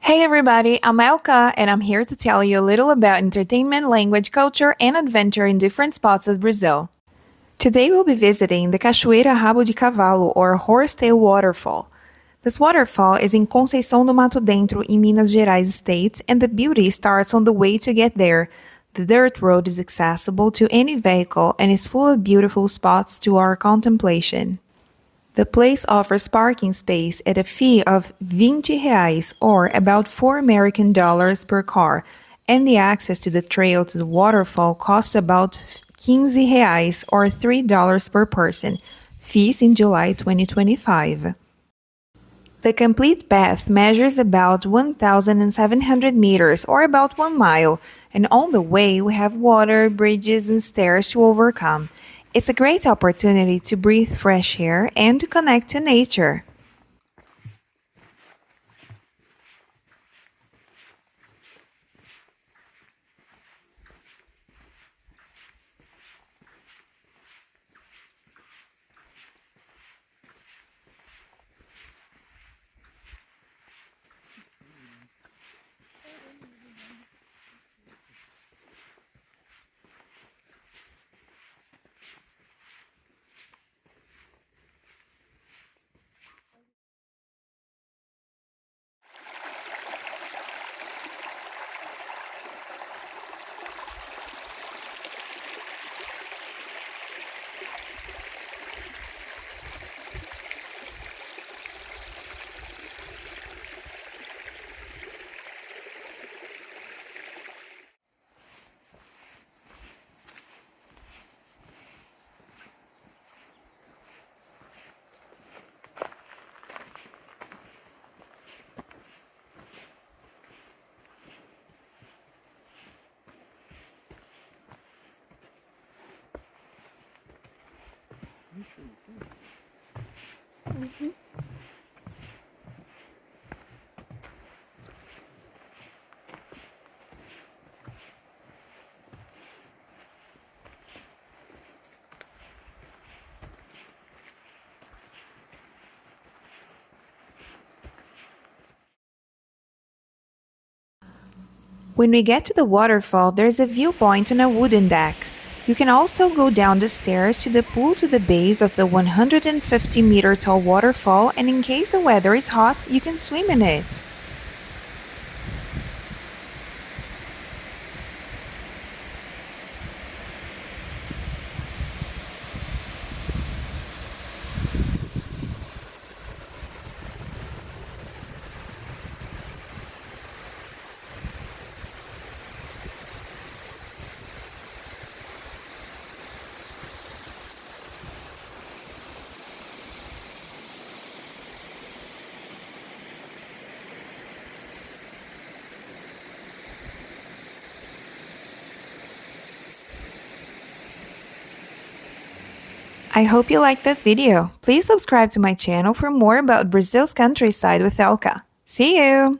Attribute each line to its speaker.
Speaker 1: Hey everybody, I'm Elka and I'm here to tell you a little about entertainment, language, culture, and adventure in different spots of Brazil. Today we'll be visiting the Cachoeira Rabo de Cavalo or Horsetail Waterfall. This waterfall is in Conceição do Mato Dentro in Minas Gerais state, and the beauty starts on the way to get there. The dirt road is accessible to any vehicle and is full of beautiful spots to our contemplation. The place offers parking space at a fee of R$ 20 or about $4 per car, and the access to the trail to the waterfall costs about R$ 15 or $3 per person. Fees in July 2025. The complete path measures about 1,700 meters or about 1 mile, and on the way we have water, bridges, and stairs to overcome. It's a great opportunity to breathe fresh air and to connect to nature. When we get to the waterfall, there's a viewpoint on a wooden deck. You can also go down the stairs to the pool to the base of the 150-meter tall waterfall, and in case the weather is hot, you can swim in it. I hope you liked this video. Please subscribe to my channel for more about Brazil's countryside with Elka. See you!